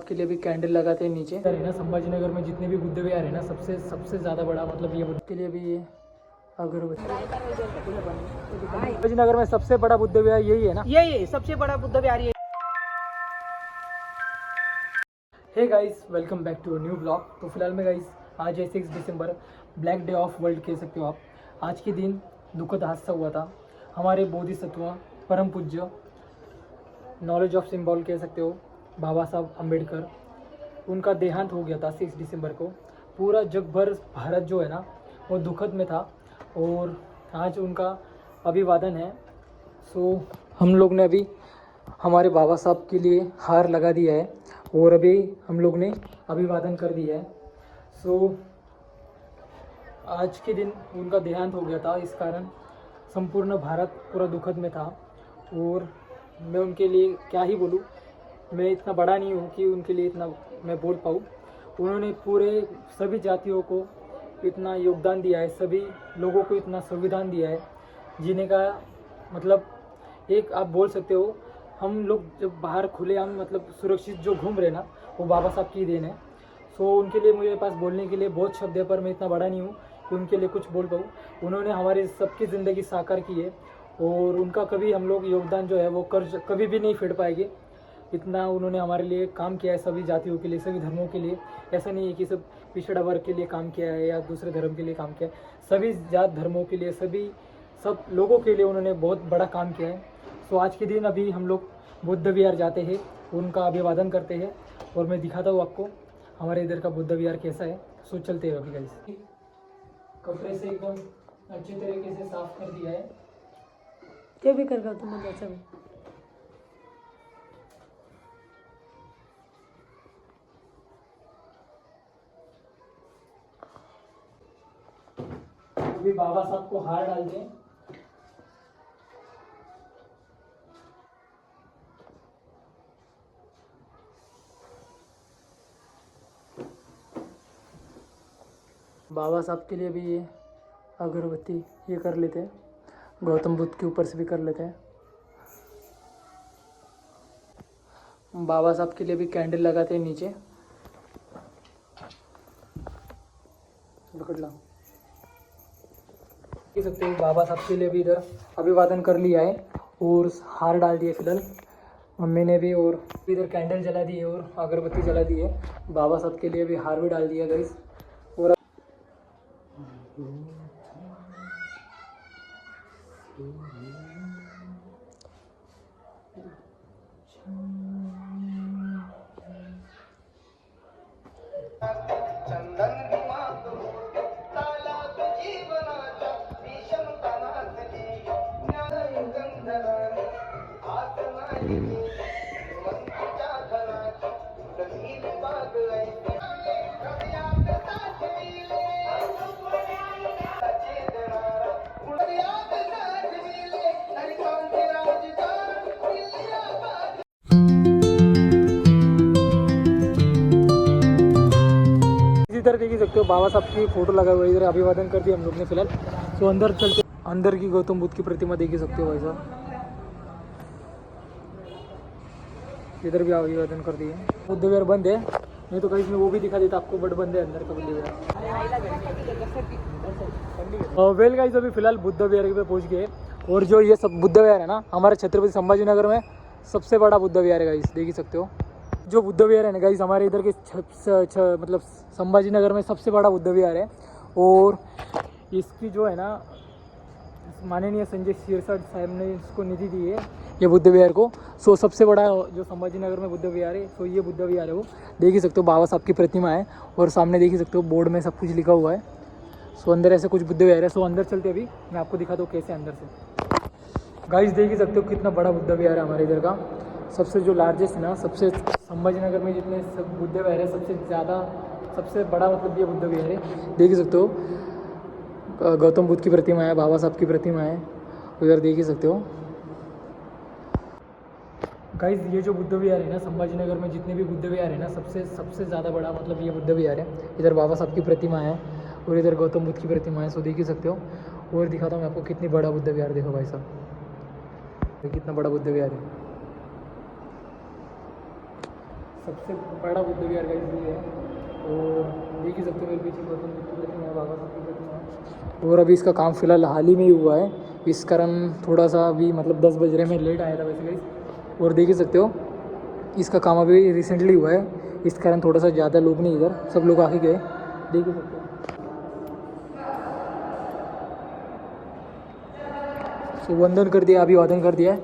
के लिए भी कैंडल लगाते हैं नीचे है ना। संभाजी नगर में जितने भी बुद्ध विहार है ना, सबसे ज़्यादा बड़ा मतलब ये बुद्ध के लिए भी ये अगरबत्ती। संभाजी नगर में सबसे बड़ा बुद्ध विहार यही है ना? यही सबसे बड़ा बुद्ध विहार है। Hey guys, welcome back to new blog. तो फिलहाल में गाइस आज है 6 दिसंबर, ब्लैक डे ऑफ वर्ल्ड कह सकते हो आप। आज के दिन दुखद हादसा हुआ था। हमारे बोधिसत्व परम पूज्य नॉलेज ऑफ सिंबल कह सकते हो बाबा साहब अम्बेडकर, उनका देहांत हो गया था 6 दिसंबर को। पूरा जग भर भारत जो है ना वो दुखद में था और आज उनका अभिवादन है। सो हम लोग ने अभी हमारे बाबा साहब के लिए हार लगा दिया है और अभी हम लोग ने अभिवादन कर दिया है। सो आज के दिन उनका देहांत हो गया था, इस कारण संपूर्ण भारत पूरा दुखद में था। और मैं उनके लिए क्या ही बोलूँ, मैं इतना बड़ा नहीं हूँ कि उनके लिए इतना मैं बोल पाऊँ। उन्होंने पूरे सभी जातियों को इतना योगदान दिया है, सभी लोगों को इतना संविधान दिया है जीने का। मतलब एक आप बोल सकते हो, हम लोग जब बाहर खुले हम मतलब सुरक्षित जो घूम रहे ना, वो बाबा साहब की देन है। सो उनके लिए मेरे पास बोलने के लिए बहुत शब्द है, पर मैं इतना बड़ा नहीं हूँ कि उनके लिए कुछ बोल पाऊँ। उन्होंने हमारी सबकी ज़िंदगी साकार की है और उनका कभी हम लोग योगदान जो है वो कर्ज कभी भी नहीं फेड पाएंगे। इतना उन्होंने हमारे लिए काम किया है, सभी जातियों के लिए, सभी धर्मों के लिए। ऐसा नहीं है कि सब पिछड़ा वर्ग के लिए काम किया है या दूसरे धर्म के लिए काम किया है, सभी जात धर्मों के लिए, सब लोगों के लिए उन्होंने बहुत बड़ा काम किया है। सो आज के दिन अभी हम लोग बुद्ध विहार जाते हैं, उनका अभिवादन करते हैं और मैं दिखाता हूँ आपको हमारे इधर का बुद्ध विहार कैसा है। सो चलते हैं अभी गाइस। कपड़े से एकदम अच्छे तरीके से साफ कर दिया है। ते भी कर तुम अच्छा में। अभी बाबा साहब को हार डाल दें। बाबा साहब के लिए भी ये अगरबत्ती ये कर लेते हैं, गौतम बुद्ध के ऊपर से भी कर लेते हैं। बाबा साहब के लिए भी कैंडल लगाते हैं नीचे। पकड़ लो, देख सकते हो बाबा साहब के लिए भी इधर अभिवादन कर लिया है और हार डाल दिए फिलहाल मम्मी ने भी, और इधर कैंडल जला दी है और अगरबत्ती जला दी है। बाबा साहब के लिए भी हार भी डाल दिया गाइस। और इधर देख सकते हो बाबा साहब की फोटो लगा हुआ है, इधर अभिवादन कर दिया हम लोग ने फिलहाल। सो अंदर चलते, अंदर की गौतम बुद्ध की प्रतिमा देख सकते हो भाई साहब, इधर भी अभिवादन कर दिए। बुद्ध विहार बंद है, नहीं तो कहीं में वो भी दिखा देता आपको, बट बंद है अंदर का बुद्ध विहार। वेल गाइस, अभी फिलहाल बुद्ध विहार पे पहुंच गए और जो ये सब बुद्ध विहार है ना हमारे छत्रपति संभाजी नगर में सबसे बड़ा बुद्ध विहार है गाइस, देख ही सकते हो। जो बुद्ध विहार है ना गाइस हमारे इधर के मतलब संभाजी नगर में सबसे बड़ा बुद्ध विहार है। और इसकी जो है ना माननीय संजय सिरसाट साहब ने इसको निधि दी है ये बुद्ध विहार को। सो सबसे बड़ा जो संभाजी नगर में बुद्ध विहार है, सो ये बुद्ध विहार है। वो देख ही सकते हो बाबा साहब की प्रतिमा है और सामने देख ही सकते हो बोर्ड में सब कुछ लिखा हुआ है। सो अंदर ऐसे कुछ बुद्ध विहार है। सो अंदर चलते अभी मैं आपको दिखाता हूँ कैसे अंदर से। गाइस देख ही सकते हो कितना बड़ा बुद्ध विहार है हमारे इधर का, सबसे जो लार्जेस्ट है ना, सबसे संभाजी नगर में जितने सब बुद्ध विहार है सबसे बड़ा मतलब ये बुद्ध विहार है। देख ही सकते हो गौतम बुद्ध की प्रतिमा है, बाबा साहब की प्रतिमा है, उधर देख ही सकते हो। गाइस ये जो बुद्ध विहार है ना संभाजी नगर में जितने भी बुद्ध विहार है ना, सबसे ज़्यादा बड़ा मतलब ये बुद्ध विहार है। इधर बाबा साहब की प्रतिमा है और इधर गौतम बुद्ध की प्रतिमा है। सो देख ही सकते हो। और दिखाता हूँ मैं आपको कितनी बड़ा बुद्ध विहार, देखो भाई साहब कितना बड़ा बुद्ध विहार है। सबसे बड़ा बुद्ध विहार का ये है। और देख ही सकते हो मेरे पीछे गौतम बुद्ध की प्रतिमा है, बाबा साहब की प्रतिमा है। और अभी इसका काम फिलहाल हाल ही में ही हुआ है, इस कारण थोड़ा सा अभी मतलब 10 बज रहे में लेट आया था वैसे गाइस। और देख ही सकते हो इसका काम अभी रिसेंटली हुआ है, इस कारण थोड़ा सा ज़्यादा लोग नहीं, इधर सब लोग आके गए, देख ही सकते हो। सो वंदन कर दिया, अभिवादन कर दिया है।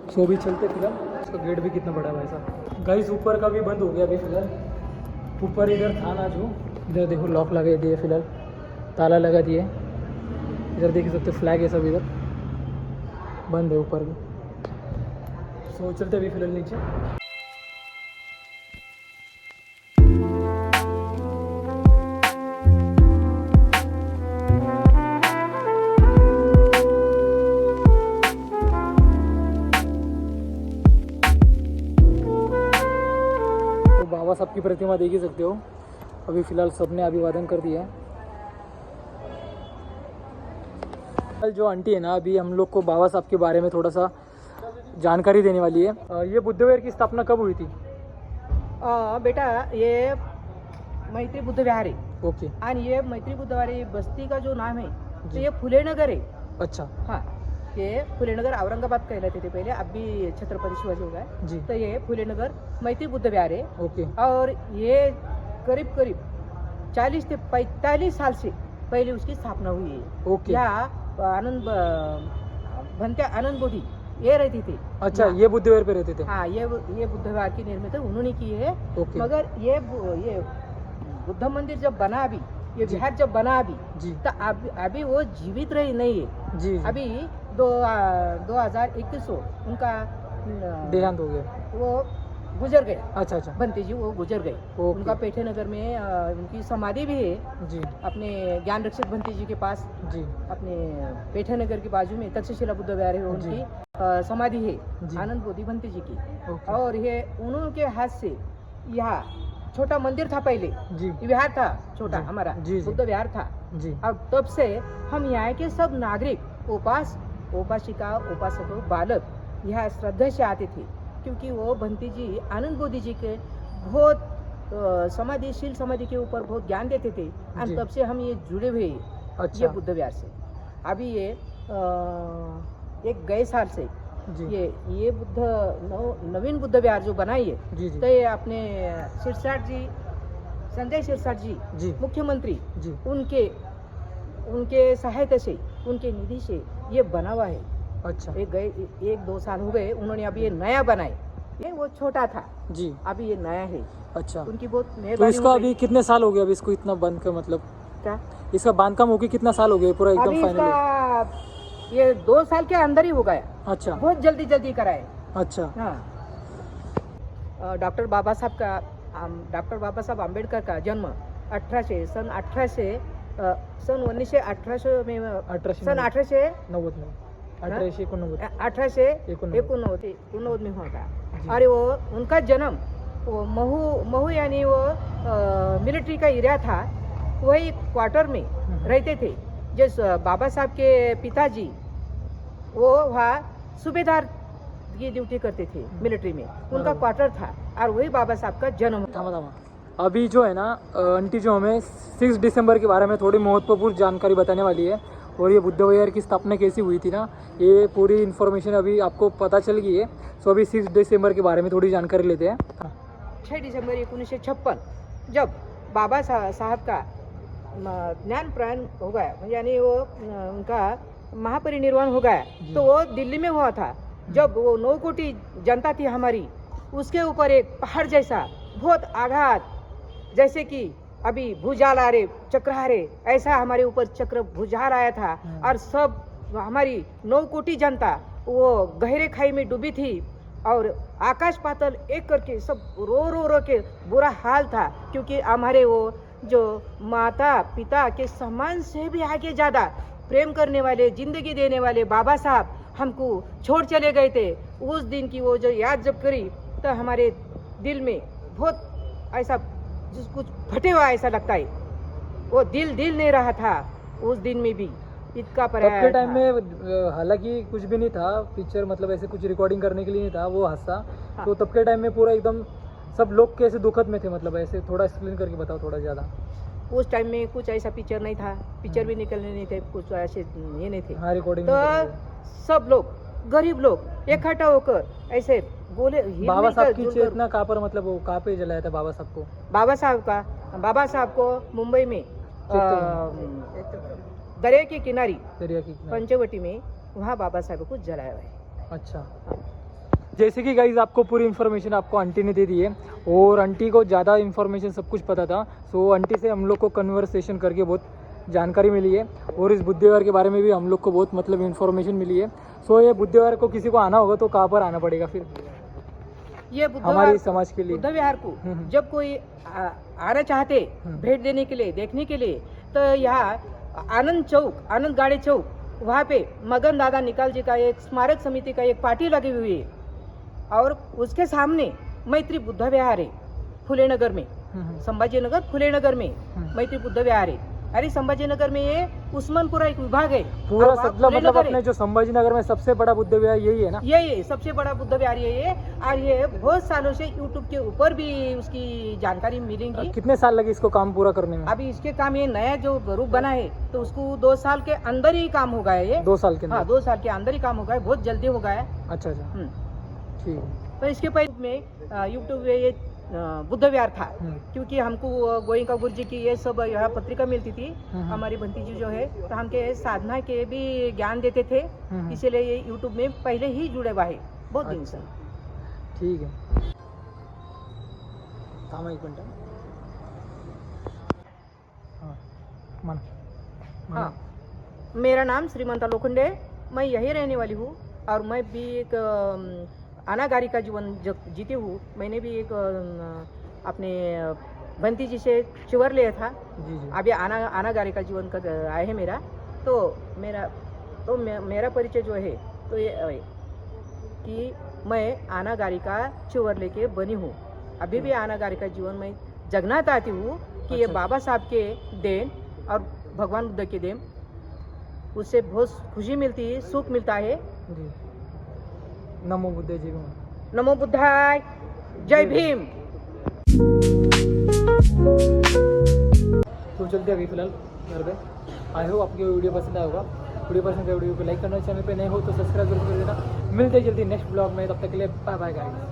सो अभी चलते फिलहाल। इसका गेट भी कितना बड़ा है भाई साहब। गाइस ऊपर का भी बंद हो गया अभी फिलहाल। ऊपर इधर था ना जो, इधर देखो लॉक लगा दिए फिलहाल, ताला लगा दिए। इधर देख सकते हो फ्लैग है सब, इधर बंद है ऊपर भी। सो चलते अभी फिलहाल नीचे। बाबा साहब की प्रतिमा देख ही सकते हो। अभी फ़िलहाल सबने अभिवादन कर दिया है। जो आंटी है ना, अभी हम लोग को बाबा साहब के बारे में थोड़ा सा जानकारी देने वाली है। ये बुद्ध विहार की स्थापना कब हुई थी? बेटा ये मैत्री बुद्ध विहार है ओके। आणि ये मैत्री बुद्ध विहार बस्ती का जो नाम है तो ये फुले नगर है। अच्छा। हाँ, ये फुले नगर औरंगाबाद कहलाते थे पहले, अब भी छत्रपति शिवाजी हो गए जी। तो ये फुले नगर मैत्री बुद्ध विहार है। ओके। और ये करीब करीब 40 से 45 साल से पहले उसकी स्थापना हुई है। ओके। यहाँ आनंद भंत्या आनंद बोधी ये रहती थी। अच्छा, ये बुद्ध विहार पे रहते थे? हाँ, ये बुद्ध विहार की निर्मित उन्होंने की है। ओके। मगर ये बुद्ध मंदिर जब बना अभी, ये विहार जब बना अभी जी तो अभी वो जीवित रही नहीं है। जी। अभी 2021 को उनका देहांत हो गया, वो गुजर गए। अच्छा अच्छा। भंते जी वो गुजर गए। ओके। उनका पेठे नगर में उनकी समाधि भी है जी अपने ज्ञान रक्षक भंते जी के पास। जी अपने पेठे नगर के बाजू में तक्षशिला बुद्ध विहार है, जी। उनकी समाधि है जी। आनंद बोधि भंते जी की। ओके। और ये उन्होंने हाथ से यहाँ छोटा मंदिर था पहले, जी विहार था छोटा जी। हमारा जी, जी। बुद्ध विहार था। जी अब तब से हम यहाँ के सब नागरिक उपासिका उपासक बालक यहाँ श्रद्धा से आते थे, क्योंकि वो भंती जी आनंद बोधि जी के बहुत समाधिशील समाधि के ऊपर बहुत ज्ञान देते थे। और जी। तब से हम ये जुड़े हुए हैं अच्छा। ये बुद्ध विहार से। अभी ये एक गए साल से जी ये नवीन बुद्ध विहार जो बनाई है जी जी तो ये अपने सिरसाट जी, संजय सिरसाट जी जी मुख्यमंत्री, जी। उनके सहायता से, उनके निधि से ये बना हुआ है। अच्छा एक दो साल हो गए, उन्होंने अभी ये नया बनाए। ये वो छोटा था, जी। अभी ये नया है। अच्छा, उनकी बहुत तो मेहरबानी इसका हो अभी गई। कितने साल हो गए अभी इसको इतना बंद कर, मतलब क्या इसका बांधकाम हो गया कितना साल हो गया पूरा एकदम अभी फाइनली? इसका ये 2 साल के अंदर ही हो गया। अच्छा बहुत जल्दी कराए। अच्छा। हाँ, डॉक्टर बाबा साहब आम्बेडकर का जन्म 1918 में 1890 में 1889 में हुआ था। और वो उनका जन्म वो महू यानी वो मिलिट्री का एरिया था, वही क्वार्टर में रहते थे। जिस बाबा साहब के पिताजी वो वहाँ सूबेदार की ड्यूटी करते थे मिलिट्री में, उनका क्वार्टर था और वही बाबा साहब का जन्म। थामा अभी जो है ना आंटी जो हमें 6 दिसंबर के बारे में थोड़ी महत्वपूर्ण जानकारी बताने वाली है। और ये बुद्ध विहार की स्थापना कैसी हुई थी ना, ये पूरी इन्फॉर्मेशन अभी आपको पता चल गई है। सो अभी 6 दिसंबर के बारे में थोड़ी जानकारी लेते हैं। 6 दिसंबर 1956 जब बाबा साहब का ज्ञान प्राण हो गया, यानी वो उनका महापरिनिर्वाण हो गया, तो वो दिल्ली में हुआ था। जब वो 9 कोटि जनता थी हमारी, उसके ऊपर एक पहाड़ जैसा बहुत आघात, जैसे कि अभी भूचाल आ रहे, चक्र आ रहे, ऐसा हमारे ऊपर चक्र भूचाल आया था। और सब हमारी 9 कोटि जनता वो गहरे खाई में डूबी थी और आकाश पाताल एक करके सब रो के बुरा हाल था, क्योंकि हमारे वो जो माता पिता के सम्मान से भी आगे ज़्यादा प्रेम करने वाले, जिंदगी देने वाले बाबा साहब हमको छोड़ चले गए थे। उस दिन की वो जो याद जब करी तो हमारे दिल में बहुत ऐसा कुछ फटे हुआ ऐसा लगता है। वो दिल नहीं रहा था उस दिन में भी, इतना पर तब के टाइम में हालांकि कुछ भी नहीं था, पिक्चर मतलब ऐसे कुछ रिकॉर्डिंग करने के लिए नहीं था वो हादसा। हाँ। तो तब के टाइम में पूरा एकदम सब लोग कैसे दुखद में थे, मतलब ऐसे थोड़ा एक्सप्लेन करके बताओ थोड़ा ज़्यादा। उस टाइम में कुछ ऐसा पिक्चर नहीं था, पिक्चर भी निकलने नहीं थे, कुछ ऐसे ये नहीं थे। हाँ रिकॉर्डिंग तो सब लोग गरीब लोग इकट्ठा होकर ऐसे बोले बाबा साहब की चेतना कहाँ पर, मतलब वो कहाँ पे जलाया था बाबा साहब को? बाबा साहब को मुंबई में दरिया के किनारे दरिया की किनारे। पंचवटी में, वहाँ बाबा साहब को जलाया हुआ है। अच्छा, जैसे कि गाइज आपको पूरी इन्फॉर्मेशन आपको आंटी ने दे दी है, और आंटी को ज़्यादा इन्फॉर्मेशन सब कुछ पता था। सो आंटी से हम लोग को कन्वर्सेशन करके बहुत जानकारी मिली है, और इस बुद्ध विहार के बारे में भी हम लोग को बहुत मतलब इन्फॉर्मेशन मिली है। सो ये बुद्ध विहार को किसी को आना होगा तो कहाँ पर आना पड़ेगा फिर ये बुद्ध हमारे समाज के लिए? बुद्ध विहार को जब कोई आना चाहते भेंट देने के लिए, देखने के लिए, तो यहाँ आनंद गाड़ी चौक, वहाँ पे मगन दादा निकाल जी का एक स्मारक समिति का एक पार्टी लगी हुई है, और उसके सामने मैत्री बुद्ध विहार है फुले नगर में, संभाजी नगर फुले नगर में मैत्री बुद्ध विहार है। अरे संभाजी नगर में ये उस्मानपुरा एक विभाग है पूरा सतला, मतलब अपने जो संभाजी नगर में सबसे बड़ा बुद्ध विहार यही है ना? यही सबसे बड़ा बुद्ध विहार यही है, और ये बहुत सालों से यूट्यूब के ऊपर भी उसकी जानकारी मिलेगी। कितने साल लगे इसको काम पूरा करने में? अभी इसके काम, ये नया जो रूप बना है तो उसको 2 साल के अंदर ही काम हो गया है। ये 2 साल के अंदर? हाँ, 2 साल के अंदर ही काम हो गया है, बहुत जल्दी हो गया है। अच्छा, ठीक है। तो इसके पहले में यूट्यूब में ये बुद्ध विहार था, क्योंकि हमको गोयंका गुरु जी की ये सब यहाँ पत्रिका मिलती थी, हमारी भंतीजी जो है, तो हमके साधना के भी ज्ञान देते थे, इसीलिए ये यूट्यूब में पहले ही जुड़े हुआ है बहुत दिन से। ठीक है, थांबा एक मिनट। हाँ, मेरा नाम श्रीमंता लोखंडे, मैं यही रहने वाली हूँ, और मैं भी एक अनागारी का जीवन जीती हूँ। मैंने भी एक अपने बंती जी से चिवर लिया था। जी। अभी अनागारी का जीवन का आया है मेरा। तो मेरा परिचय जो है तो ये है कि मैं अनागारी का चिवर लेके बनी हूँ। अभी भी अनागारी का जीवन मैं जगना चाहती हूँ कि ये बाबा साहब के देन और भगवान बुद्ध के देन, उससे बहुत खुशी मिलती है, सुख मिलता है जी। नमो बुद्धाय, जय भीम। नमो बुद्धाय, जय भीम। तो चलते अभी फिलहाल घर पे। आई होप आपको वीडियो पसंद आया होगा। वीडियो पसंद आया वीडियो को लाइक करना, चैनल पे नए हो तो सब्सक्राइब जरूर कर देना। मिलते हैं जल्दी नेक्स्ट ब्लॉग में, तब तक के लिए बाय बाय गाइस।